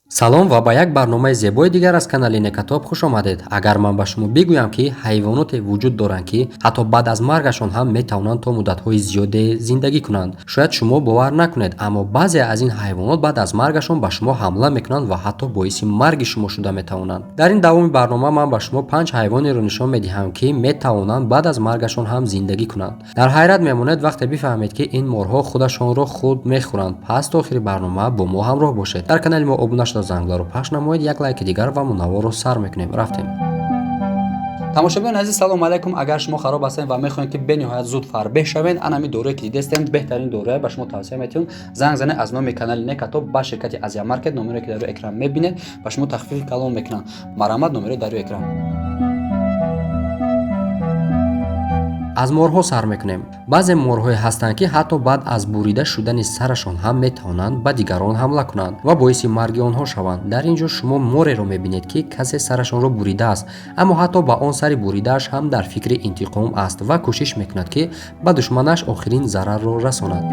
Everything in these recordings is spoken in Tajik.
салом ва ба як барномаи зебои дигар аз канали Некатоб хуш омадед. Агар ман ба шумо бигӯям ки ҳайвоноте вуҷуд доранд ки ҳатто баъд аз маргашон ҳам метавонанд то муддатҳои зиёде зиндагӣ кунанд, шояд шумо бовар накунед, аммо баъзе аз ин ҳайвонот баъд аз маргашон ба шумо ҳамла мекунанд ва ҳатто боиси марги шумо шуда метавонанд. дар ин давоми барнома ман ба шумо 5 ҳайвонеро нишон медиҳам ки метавонанд баъд аз маргашон ҳам зиндагӣ кунанд. дар ҳайрат мемонед вақте бифаҳмед ки ин морҳо худашонро худ мехӯранд. пас то охири барнома бо мо ҳамроҳ бошед. дар канали мо обуна шуда зангlaро пахш намоед, як лайки дигар ва мунавворро сар мекунем. рафтем. тамошобиёни азиз, салому алайкум. агар шумо хароб ҳастед ва мехоҳед ки бениҳоят зуд фарбеҳ шавед, анами дорое ки дидестем беҳтарин дорое ба шумо тавсия метиҳам. занг занед аз номи канали Некатоб ба ширкати Азия Маркет. номере ки дар рӯи экран мебинед ба шумо тахфифи калон мекунанд. марамат, номере дар рӯи экран. аз морҳо сар мекунем. баъзе морҳое ҳастанд ки ҳатто баъд аз бурида шудани сарашон ҳам метавонанд ба дигарон ҳамла кунанд ва боиси марги онҳо шаванд. дар ин ҷо шумо мореро мебинед ки касе сарашонро буридааст, аммо ҳатто ба он сари буридааш ҳам дар фикри интиқом аст ва кӯшиш мекунад ки ба душманаш охирин зарарро расонад.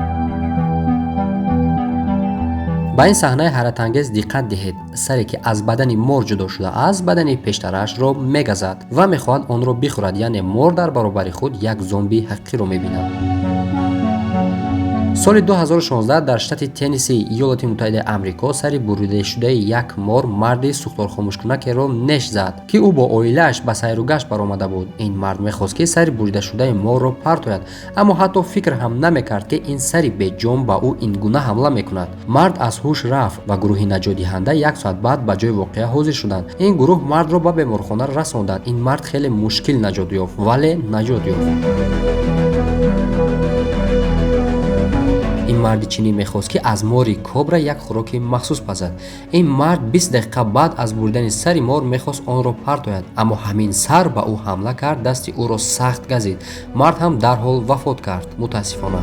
ба ин саҳнаи ҳайратангез диққат диҳед. саре ки аз бадани мор ҷудо шудааст, бадани пештараашро мегазад ва мехоҳад онро бихӯрад, яъне мор дар баробари худ як зомби ҳақиқиро мебинад. соли 2016 дар штати Теннесси, иёлоти муттаҳидаи Амрико, сари буридашудаи як мор марди сӯхторхомӯшкунакеро неш зад, ки ӯ бо оилааш ба сайру гашт баромада буд. ин мард мехост ки сари буридашудаи морро партояд, аммо ҳатто фикр ҳам намекард ки ин сари беҷон ба ӯ ин гуна ҳамла мекунад. мард аз ҳуш рафт ва гурӯҳи наҷотдиҳанда як соат баъд ба ҷои воқеа ҳозир шуданд. ин гурӯҳ мардро ба беморхона расонданд. ин мард хеле мушкил наҷот ёфт, вале наҷот ёфт. ин марди чинӣ мехост ки аз мори кобра як хӯроки махсус пазад. ин мард 20 дақиқа баъд аз буридани сари мор мехост онро партояд, аммо ҳамин сар ба ӯ ҳамла кард, дасти ӯро сахт газид. мард ҳам дарҳол вафот кард, мутаассифона.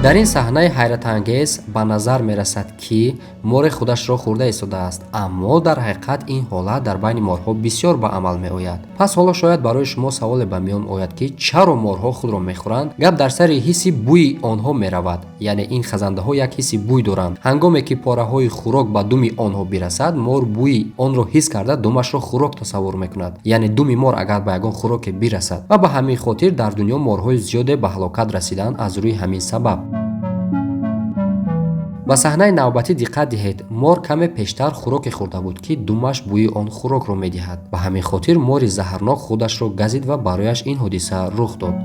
дар ин саҳнаи ҳайратангез ба назар мерасад ки море худашро хӯрда истодааст, аммо дар ҳақиқат ин ҳолат дар байни морҳо бисёр ба амал меояд. пас ҳоло шояд барои шумо саволе ба миён ояд ки чаро морҳо худро мехӯранд. гап дар сари ҳисси бӯи онҳо меравад, яъне ин хазандаҳо як ҳисси бӯй доранд. ҳангоме ки пораҳои хӯрок ба думи онҳо бирасад, мор бӯи онро ҳис карда думашро хӯрок тасаввур мекунад, яъне думи мор агар ба ягон хӯроке бирасад, ва ба ҳамин хотир дар дунё морҳои зиёде ба ҳалокат расиданд аз рӯи ҳамин сабаб. ба саҳнаи навбатӣ диққат диҳед. мор каме пештар хӯроке хӯрда буд ки думаш бӯи он хӯрокро медиҳад. ба ҳамин хотир мори заҳрнок худашро газид ва барояш ин ҳодиса рух дод.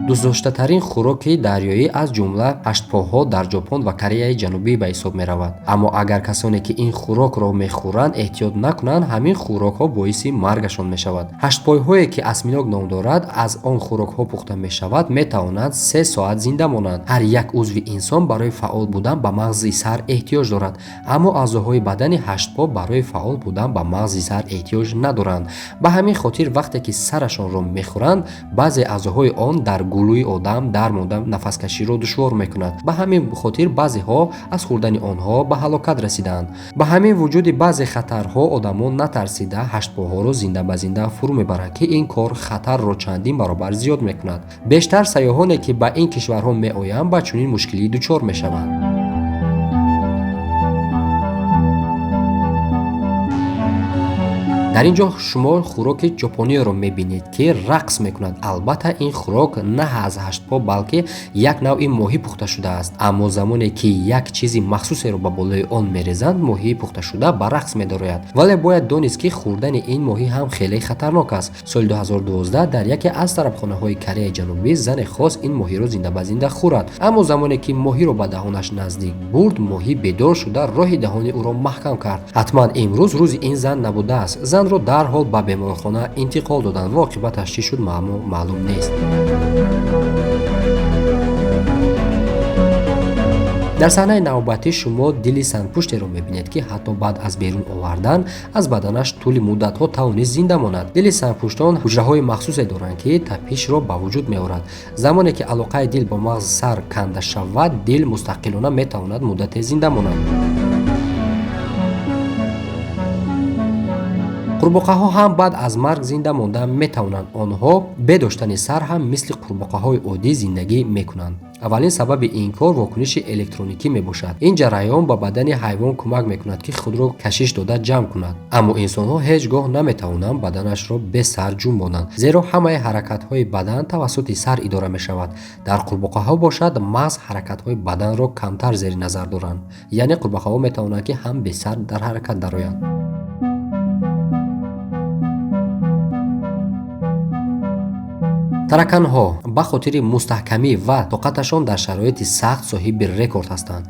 дӯстдоштатарин хӯроки дарёӣ аз ҷумла ҳаштпоҳо дар ҷопон ва Кореяи ҷанубӣ ба ҳисоб меравад. аммо агар касоне ки ин хӯрокро мехӯранд эҳтиёт накунанд, ҳамин хӯрокҳо боиси маргашон мешавад. ҳаштпойҳое ки осьминог ном дорад, аз он хӯрокҳо пухта мешавад, метавонанд 3 соат зинда монанд. ҳар як узви инсон барои фаъол будан ба мағзи сар эҳтиёҷ дорад, аммо аъзоҳои бадани ҳаштпо барои фаъол будан ба мағзи сар эҳтиёҷ надоранд. ба ҳамин хотир вақте ки сарашонро мехӯранд, баъзе аъзоҳои он дар гулӯи одам дар монда нафаскаширо душвор мекунад. ба ҳамин хотир баъзеҳо аз хӯрдани онҳо ба ҳалокат расиданд. ба ҳамин вуҷуди баъзе хатарҳо одамон натарсида ҳаштпоҳоро зинда ба зинда фурӯ мебаранд ки ин кор хатарро чандин баробар зиёд мекунад. бештар сайёҳоне ки ба ин кишварҳо меоянд ба чунин мушкилӣ дучор мешаванд. дар ин ҷо шумо хӯроки ҷопониеро мебинед ки рақс мекунад. албатта ин хӯрок на аз ҳаштпо, балки як навъи моҳӣ пухта шудааст. аммо замоне ки як чизи махсусеро ба болои он мерезанд, моҳии пухташуда ба рақс медарояд. вале бояд донист ки хӯрдани ин моҳӣ ҳам хеле хатарнок аст. соли 2012 дар яке аз тарабхонаҳои Кореяи ҷанубӣ зане хос ин моҳиро зинда ба зинда хӯрад. аммо замоне ки моҳиро ба даҳонаш наздик бурд, моҳӣ бедор шуда роҳи даҳони ӯро маҳкам кард. ҳатман имрӯз рӯзи ин зан набудааст. занро дарҳол ба беморхона интиқол доданд ва оқибаташ чӣ шуд маълум нест. дар саҳнаи навбатӣ шумо дили сангпуштеро мебинед ки ҳатто баъд аз берун овардан аз баданаш тӯли муддатҳо тавонист зинда монад. дили сангпуштон ҳуҷраҳои махсусе доранд ки тапишро ба вуҷуд меорад. замоне ки алоқаи дил ба мағзи сар канда шавад, дил мустақилона метавонад муддате зинда монад. қурбоққаҳо ҳам баъд аз марг зинда монда метавонанд. онҳо бе доштани сар ҳам мисли қурбоққаҳои оддӣ зиндагӣ мекунанд. аввалин сабаби ин кор вокуниши электроникӣ мебошад. ин ҷараён ба бадани ҳайвон кӯмак мекунад ки худро кашиш дода ҷамъ кунад. аммо инсонҳо ҳеҷ гоҳ наметавонанд баданашро бе сар ҷунбонанд, зеро ҳамаи ҳаракатҳои бадан тавассути сар идора мешавад. дар қурбоққаҳо бошад, маҳз ҳаракатҳои баданро камтар зери назар доранд, яъне қурбоққаҳо метавонанд ки ҳам бе сар дар ҳаракат дароянд. тараканҳо ба хотири мустаҳкамӣ ва тоқаташон дар шароити сахт соҳиби рекорд ҳастанд.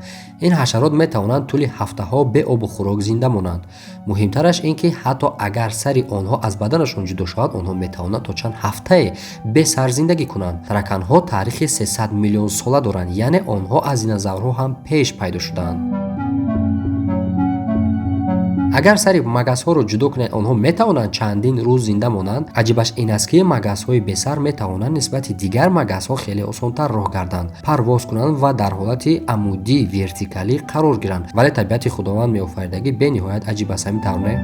ин ҳашарот метавонанд тӯли ҳафтаҳо бе обу хӯрок зинда монанд. муҳимтараш ин ки ҳатто агар сари онҳо аз баданашон ҷудо шавад, онҳо метавонанд то чанд ҳафтае бе сар зиндагӣ кунанд. тараканҳо таърихи 300 миллион сола доранд, яъне онҳо аз динозаврҳо ҳам пеш пайдо шудаанд. агар сари магазҳоро ҷудо кунед, онҳо метавонанд чандин рӯз зинда монанд. аҷибаш ин аст ки магазҳои бесар метавонанд нисбати дигар магазҳо хеле осонтар роҳ гарданд, парвоз кунанд ва дар ҳолати амудӣ вертикалӣ қарор гиранд. вале табиати худованд меофаридагӣ бениҳоят аҷиб аст, ҳамин тавр не?